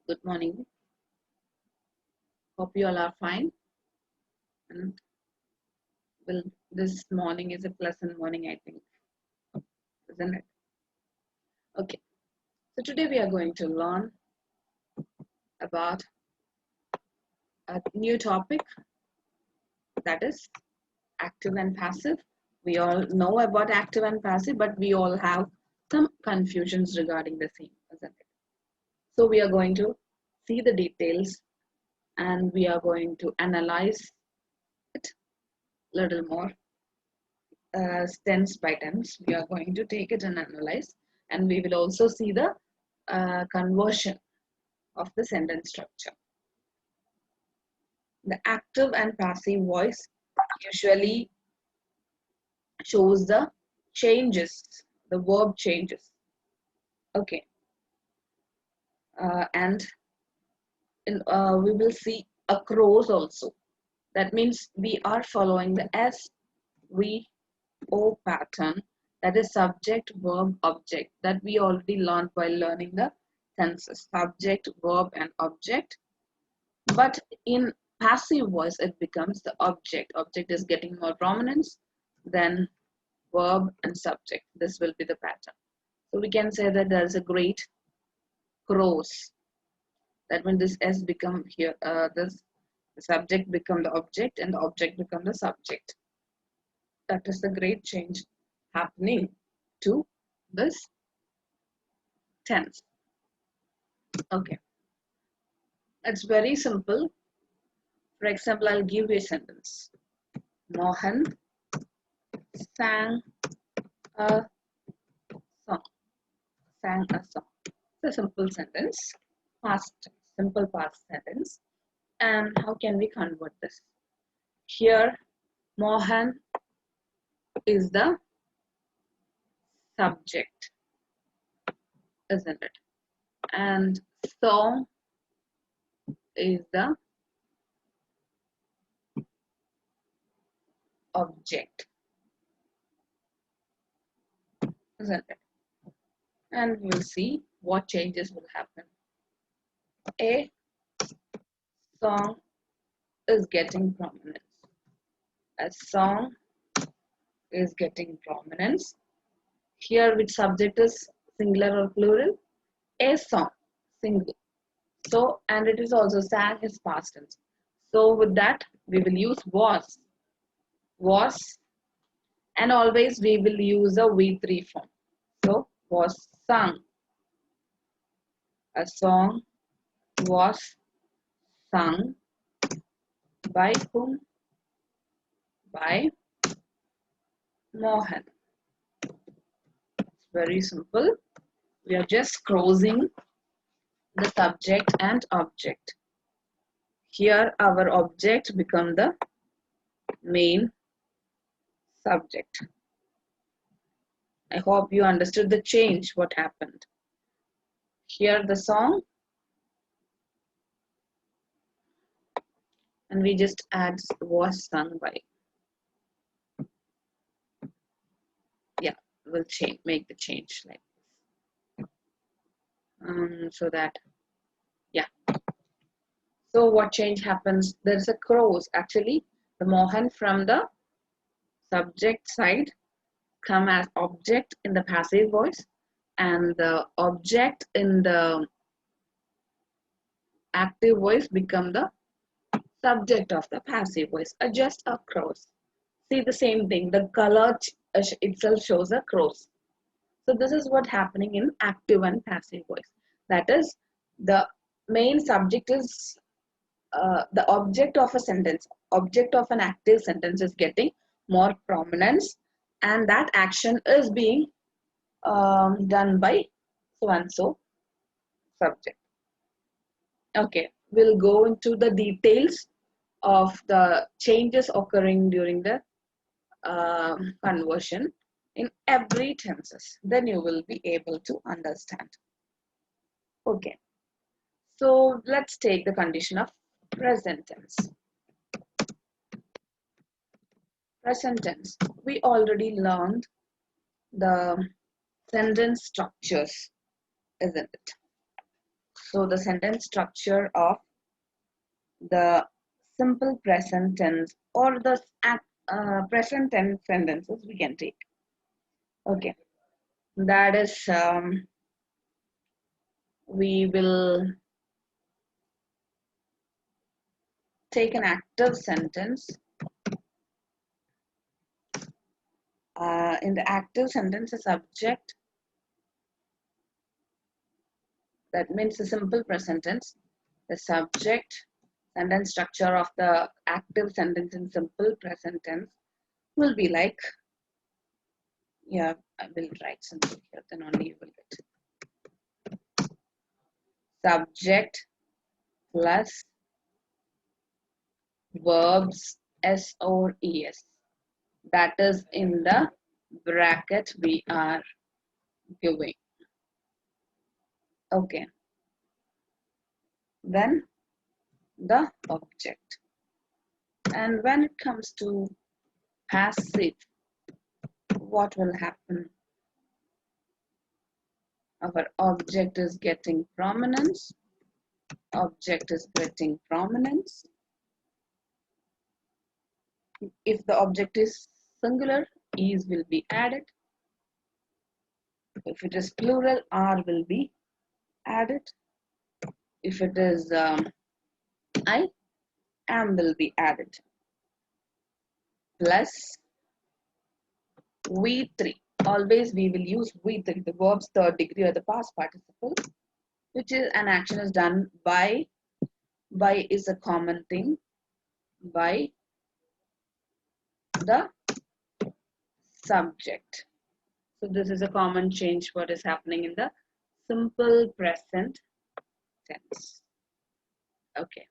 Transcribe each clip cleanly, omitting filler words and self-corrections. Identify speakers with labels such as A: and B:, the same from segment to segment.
A: Good morning. Hope you all are fine. And well, this morning is a pleasant morning, I think, isn't it? Okay. So today we are going to learn about a new topic, that is active and passive. We all know about active and passive, but we all have some confusions regarding the same, isn't it? So we are going to see the details and we are going to analyze it a little more. Tense by tense. We are going to take it and analyze, and we will also see the conversion of the sentence structure. The active and passive voice usually shows the changes, the verb changes. Okay, and we will see across also. That means we are following the SVO pattern, that is subject, verb, object, that we already learned while learning the tenses, subject, verb, and object. But in passive voice, it becomes the object. Object is getting more prominence than verb and subject. This will be the pattern. So we can say that there is a great cross. That when this S become here, this the subject become the object and the object become the subject. That is the great change happening to this tense. Okay, it's very simple. For example, I'll give you a sentence. Mohan sang a song. Sang a song. It's a simple sentence, simple past sentence. And how can we convert this? Here, Mohan is the subject, isn't it? And song is the object, isn't it? And we'll see what changes will happen. A song is getting prominence. A song is getting prominence. Here, which subject is singular or plural? A song, single. So, and it is also sang is past tense. So, with that, we will use was, and always we will use a V3 form. So, was sung. A song was sung by whom? By Mohan. It's very simple. We are just crossing the subject and object. Here our object become the main subject. I hope you understood the change, what happened. Here the song, and we just add was sung by. Yeah, we'll change, make the change like this. So that, yeah. So what change happens? There's a cross. Actually, the Mohan from the subject side come as object in the passive voice, and the object in the active voice become the subject of the passive voice. Just a cross. See the same thing. The color itself shows a cross. So this is what happening in active and passive voice. That is, the main subject is the object of a sentence. Object of an active sentence is getting more prominence, and that action is being done by so and so subject. Okay, we'll go into the details of the changes occurring during the conversion in every tenses. Then you will be able to understand. Okay, so let's take the condition of present tense. Present tense, we already learned the sentence structures, isn't it? So the sentence structure of the simple present tense or the present tense sentences we can take. Okay, that is we will take an active sentence. In the active sentence, a subject, that means the simple present tense, the subject, sentence structure of the active sentence in simple present tense will be like, yeah, I will write something here, then only you will get. Subject plus verbs S or ES. That is in the bracket we are giving. Okay. Then the object. And when it comes to passive, what will happen? Our object is getting prominence. Object is getting prominence. If the object is singular, is will be added. If it is plural, are will be added. If it is I, am will be added. Plus V3. Always we will use V3, the verb's third degree or the past participle, which is an action is done by. By is a common thing. By the subject. So this is a common change what is happening in the simple present tense. Okay.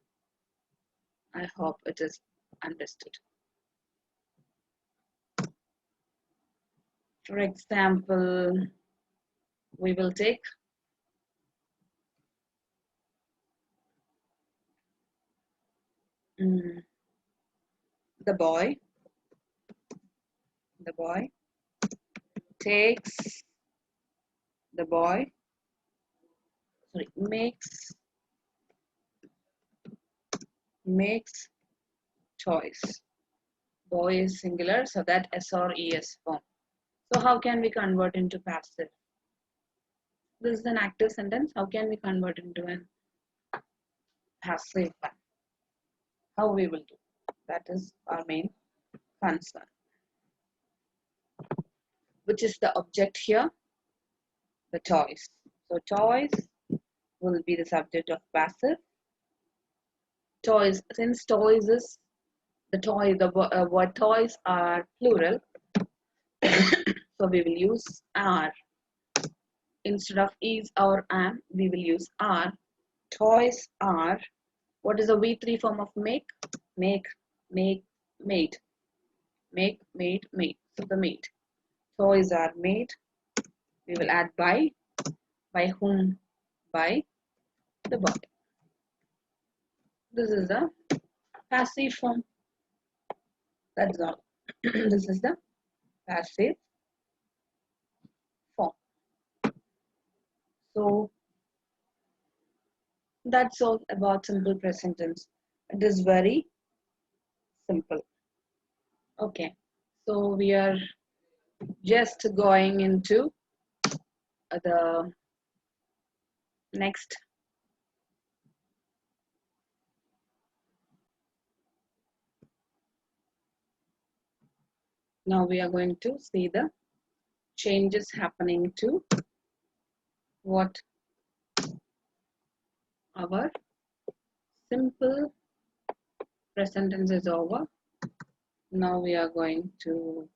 A: I hope it is understood. For example, we will take the boy takes, the boy, sorry, makes toys. Boy is singular, so that S or ES form. So how can we convert into passive? This is an active sentence. How can we convert into an passive one? How we will do? That is our main concern. Which is the object here? The toys. So toys will be the subject of passive. Toys, since toys is the toy, the word toys are plural, so we will use are. Instead of is or am, we will use are. Toys are. What is the V3 form of make? Make, made. Make, made, made. So the made. Toys are made. We will add by. By whom? By the boy. This is the passive form. That's all. This is the passive form. So that's all about simple present tense. It is very simple. Okay. So we are just going into the next. Now we are going to see the changes happening to what our simple present tense is over. Now we are going to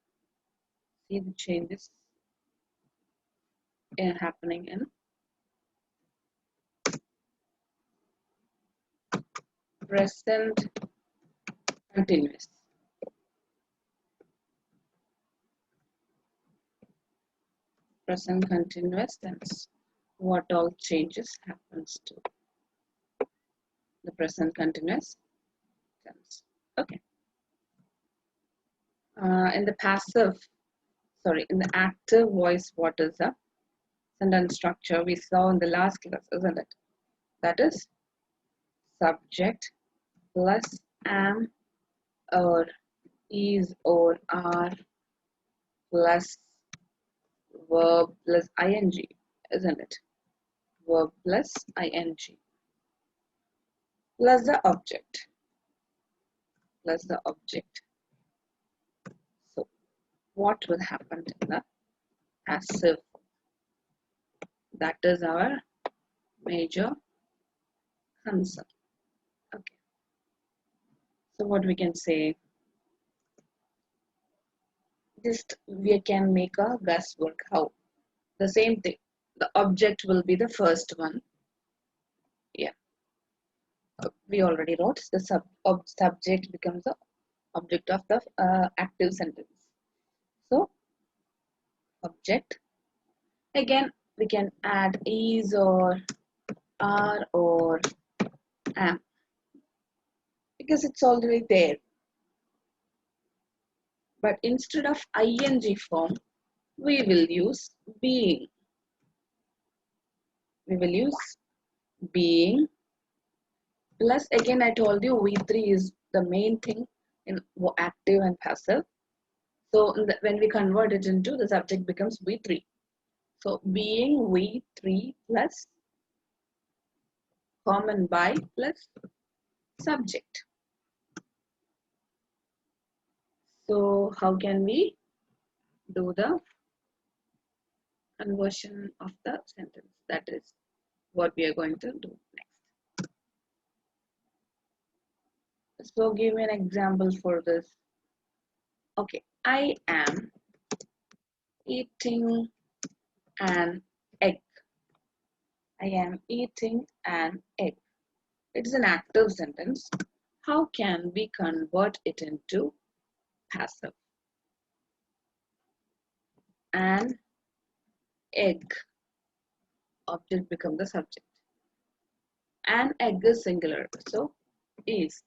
A: see the changes happening in present continuous. Present continuous tense. What all changes happens to the present continuous tense? Okay. In the passive, sorry, in the active voice, what is the sentence structure we saw in the last class, isn't it? that is subject plus am or is or are plus verb plus ing, isn't it? Verb plus ing plus the object plus the object. So what will happen in the passive? That is our major concern. Okay. So what we can say, just we can make a guesswork how. The same thing. The object will be the first one. Yeah. We already wrote the subject becomes the object of the active sentence. So object. Again, we can add is or are or am because it's already there. But instead of ing form, we will use being. We will use being plus, again I told you V3 is the main thing in active and passive. So when we convert it into, the subject becomes V3. So being V3 plus common by plus subject. So how can we do the conversion of the sentence? That is what we are going to do next. So give me an example for this. Okay, I am eating an egg. I am eating an egg. It is an active sentence. How can we convert it into passive? An egg. Object become the subject. An egg is singular, so is.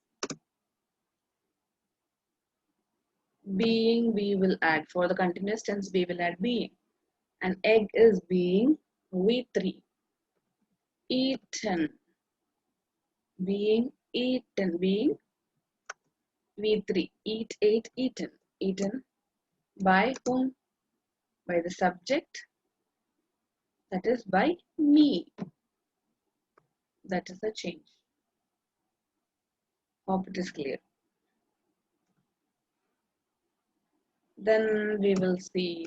A: Being, we will add. For the continuous tense, we will add being. An egg is being V3. Eaten. Being eaten. Being V3. Eat, ate, eaten. Eaten by whom? By the subject. That is by me. That is the change. Hope it is clear. Then we will see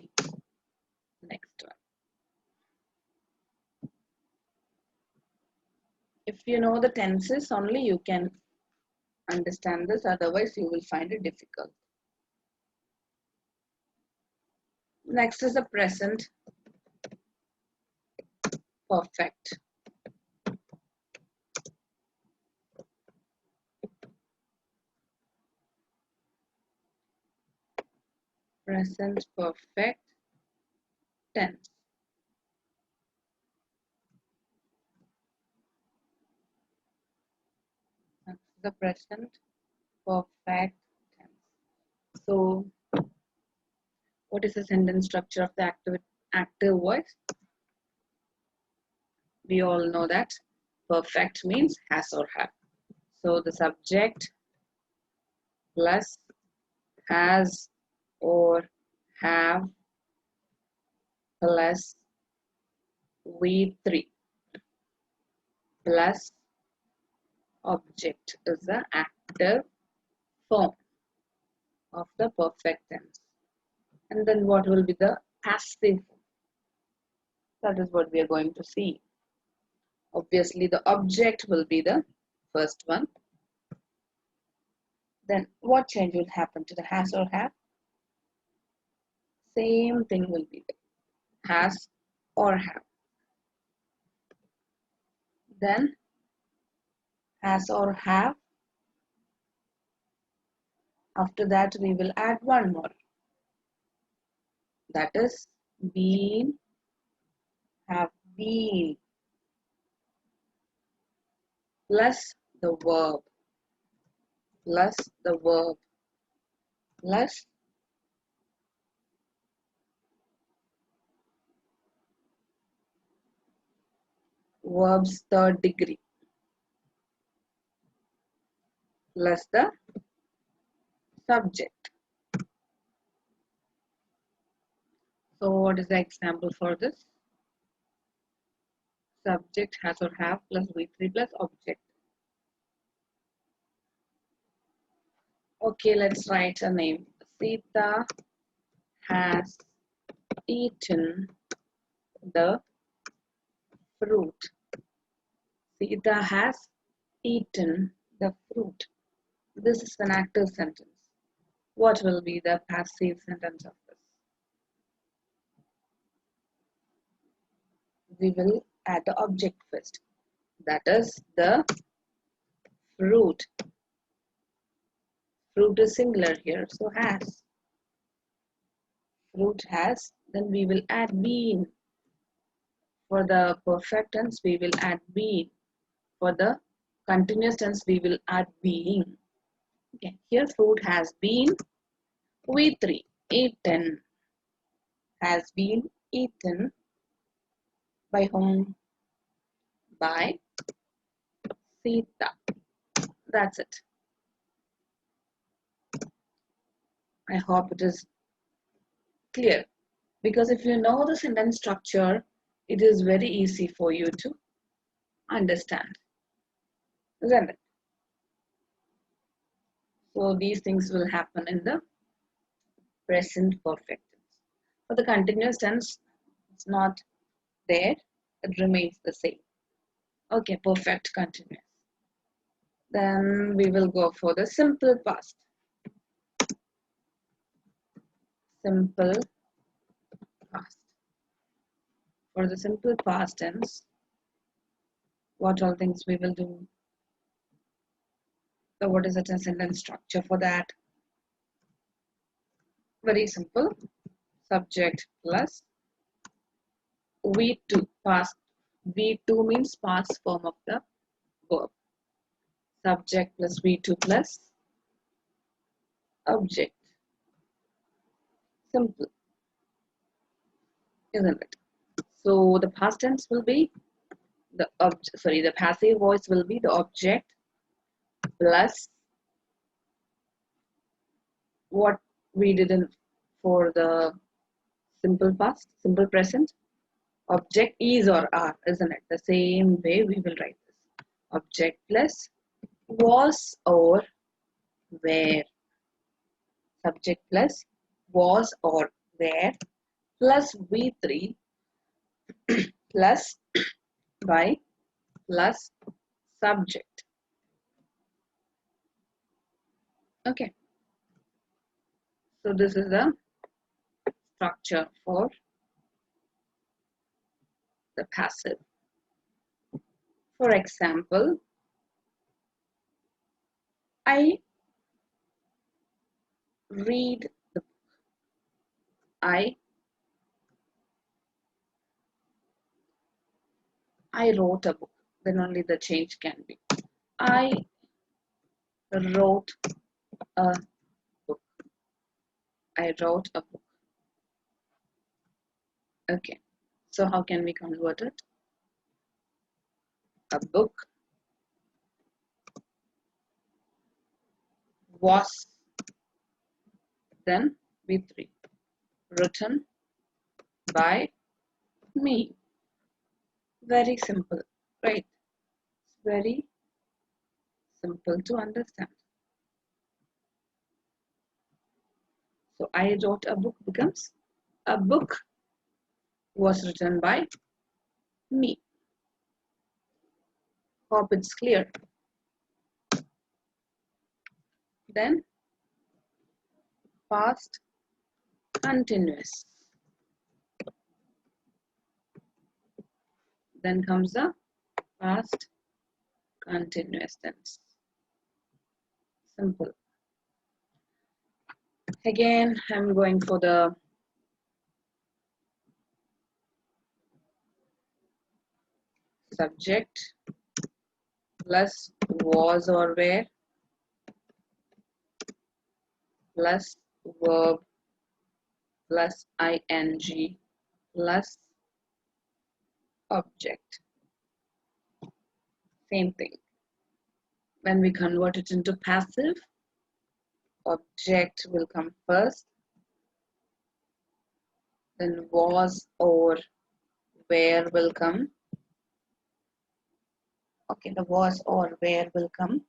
A: next one. If you know the tenses only, you can understand this, otherwise you will find it difficult. Next is the present perfect. Present perfect tense. That's the present perfect tense. So what is the sentence structure of the active voice? We all know that perfect means has or have. So the subject plus has or have plus V3 plus object is the active form of the perfect tense. And then what will be the passive? That is what we are going to see. Obviously, the object will be the first one. Then what change will happen to the has or have? Same thing will be there. Has or have. Then has or have. After that, we will add one more. That is been, have been, plus the verb, plus the verb, plus verb's third degree. plus the subject. So what is the example for this? Subject has or have plus V3 plus object. Okay, let's write a name. Sita has eaten the fruit. Sita has eaten the fruit. This is an active sentence. What will be the passive sentence of this? We will add the object first. That is the fruit. Fruit is singular here, so has. Fruit has. Then we will add been. For the perfect tense, we will add been. For the continuous tense, we will add being. Okay, here fruit has been V3 eaten. Has been eaten by whom? By Sita. That's it. I hope it is clear. Because if you know the sentence structure, it is very easy for you to understand. Isn't it? So these things will happen in the present perfect tense. For the continuous tense, it's not there. It remains the same. Okay, perfect continuous. Then we will go for the simple past. Simple past. For the simple past tense, what all things we will do? So what is the sentence structure for that? Very simple. Subject plus V2 past. V2 means past form of the verb. Subject plus V2 plus object. Simple, isn't it? So the past tense will be the passive voice will be the object plus what we did for the simple past, simple present. Object is or are, isn't it? The same way we will write this. Object plus was or were. Subject plus was or were plus V3 plus by plus subject. Okay. So this is the structure for the passive. For example, I read the book. I wrote a book. Then only the change can be. I wrote a book. I wrote a book. Okay. So how can we convert it? A book was, then V3, written by me. Very simple, right? It's very simple to understand. So I wrote a book becomes a book was written by me. Hope it's clear. Then past continuous. Then comes the past continuous tense. Simple. Again, I'm going for the subject plus was or were plus verb plus ing plus object. Same thing. when we convert it into passive, object will come first, then was or where will come. Okay, the was or where will come,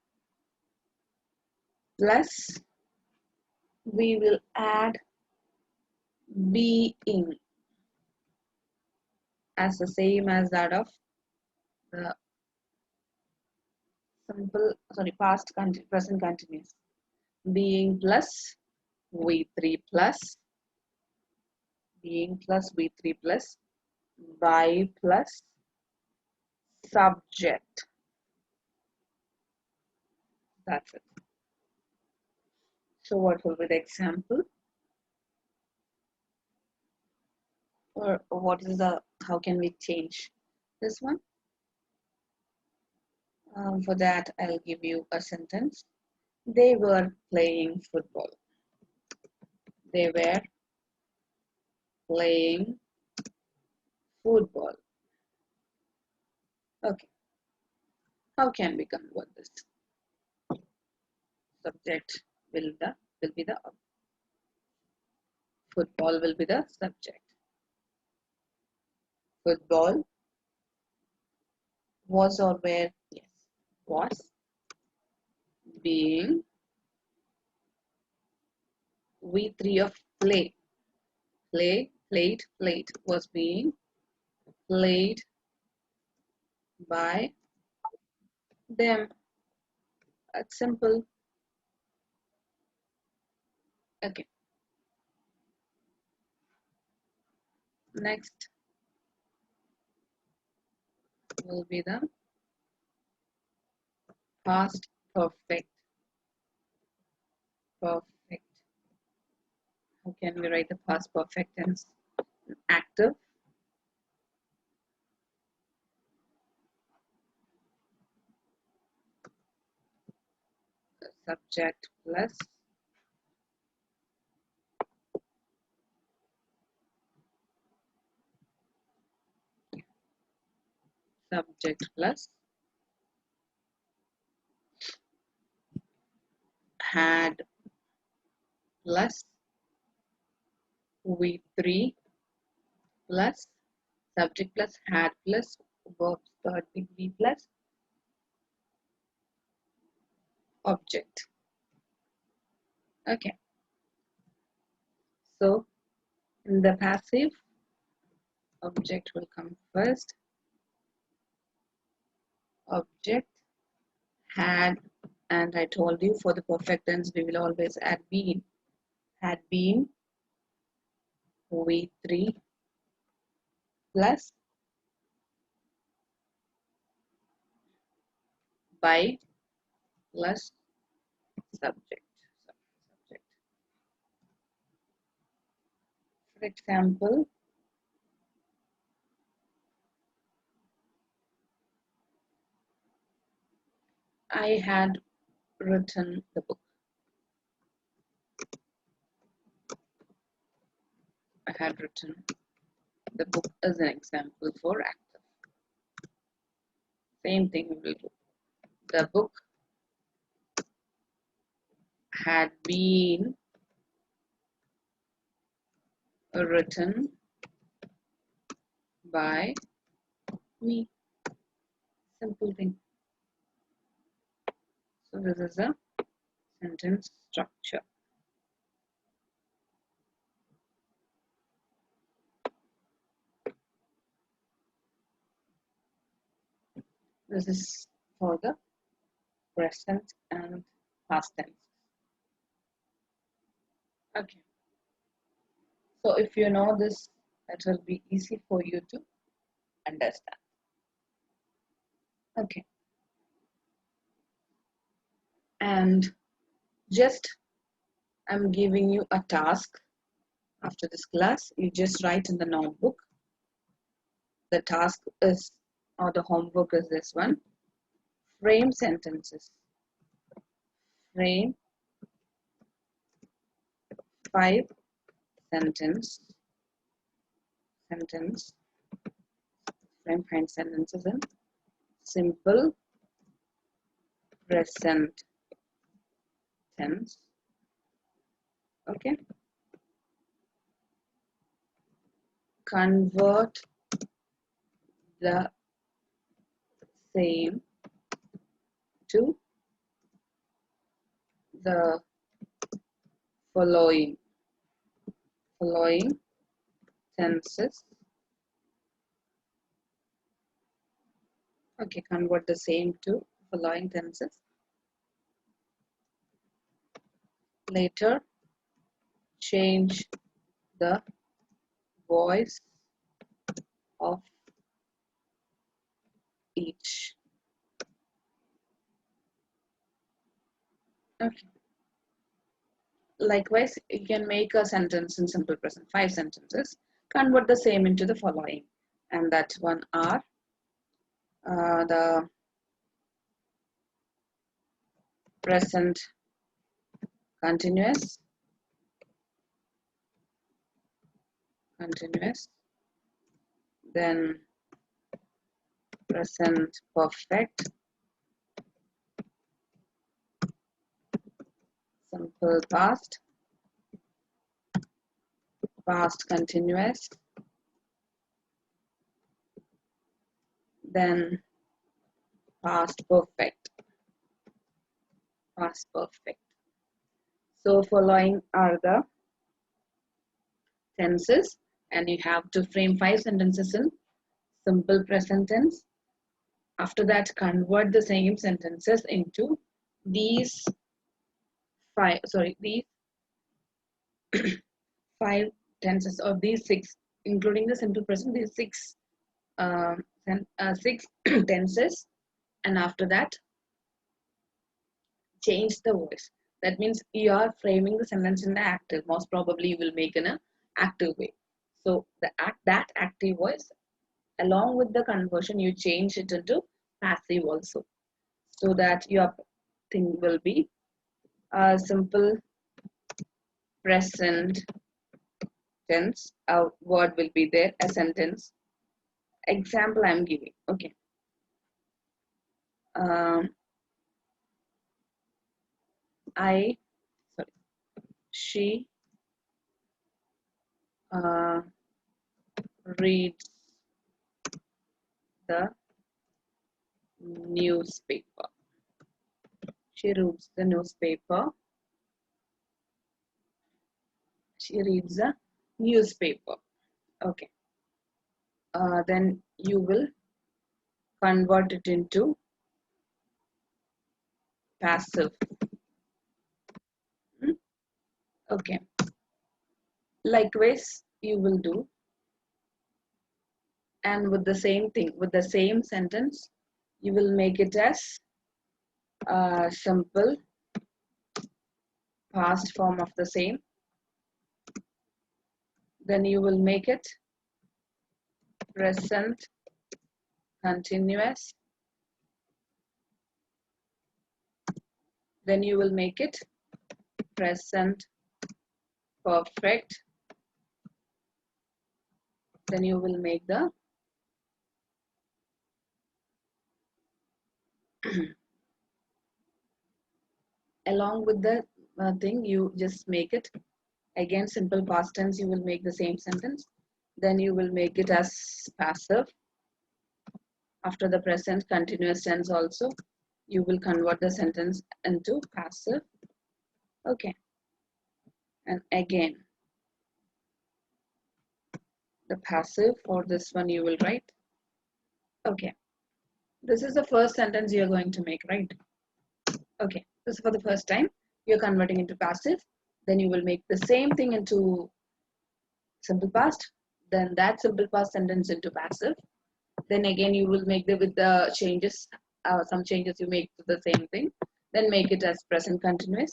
A: plus we will add being as the same as that of the present continuous. Being plus V3 plus, being plus V3 plus, by plus subject. That's it. So what will be the example? Or what is the, how can we change this one? For that, I'll give you a sentence. They were playing football. They were playing football. Okay. How can we convert this? Subject will be the football will be the subject. Football was or where? Yes, was. Being V3 of play. Played was being played by them. That's simple. Okay. Next will be the past perfect. Perfect. How can we write the past perfect tense? Active. Subject plus subject plus had plus V3 plus subject plus had plus verb third degree plus object. Okay. So in the passive, object will come first. Object had, and I told you for the perfect tense we will always add been. Had been V3 plus by plus subject. For example, I had written the book. I had written the book as an example for active. Same thing we will do. The book had been written by me. Simple thing. So this is a sentence structure. This is for the present and past tense. Okay. So if you know this, it will be easy for you to understand. Okay. And just I'm giving you a task after this class. You just write in the notebook. The task is, or the homework is this one. Frame sentences. Frame 5 sentence. Frame 5 sentences in simple present tense. Okay, convert the same to the following tenses. Okay, convert the same to following tenses. Later, change the voice of each. Okay. Likewise, you can make a sentence in simple present, 5 sentences. Convert the same into the following, and that one are the present continuous, then present perfect, simple past, past continuous, then past perfect. So following are the tenses, and you have to frame 5 sentences in simple present tense. After that, convert the same sentences into these these 5 tenses, or these 6, including the simple present, these 6 6 tenses. And after that, change the voice. That means you are framing the sentence in the active. Most probably you will make in an active way. So that active voice, along with the conversion, you change it into passive also, so that your thing will be a simple present tense. A word will be there, a sentence. Example I am giving. Okay. Um, she reads the newspaper. She reads the newspaper. She reads the newspaper. Okay. Then you will convert it into passive. Okay. Likewise, you will do, and with the same thing, with the same sentence, you will make it as simple past form of the same. Then you will make it present continuous. Then you will make it present perfect. Then you will make the along with the thing, you just make it again simple past tense. You will make the same sentence. Then you will make it as passive. After the present continuous tense also, you will convert the sentence into passive. Okay. And again, the passive for this one you will write. Okay. This is the first sentence you're going to make, right? Okay. This is for the first time. You're converting into passive. Then you will make the same thing into simple past. Then that simple past sentence into passive. Then again you will make with the changes, some changes you make to the same thing. Then make it as present continuous.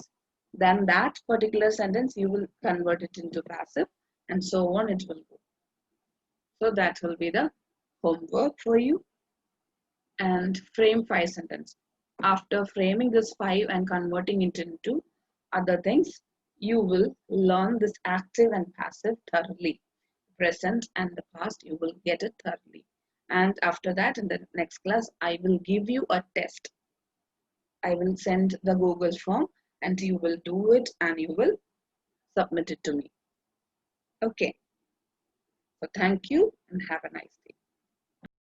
A: Then that particular sentence you will convert it into passive, and so on it will go. So that will be the homework for you. And frame 5 sentences. After framing this 5 and converting it into other things, you will learn this active and passive thoroughly. Present and the past, you will get it thoroughly. And after that, in the next class, I will give you a test. I will send the Google form and you will do it and you will submit it to me. Okay. So thank you and have a nice day.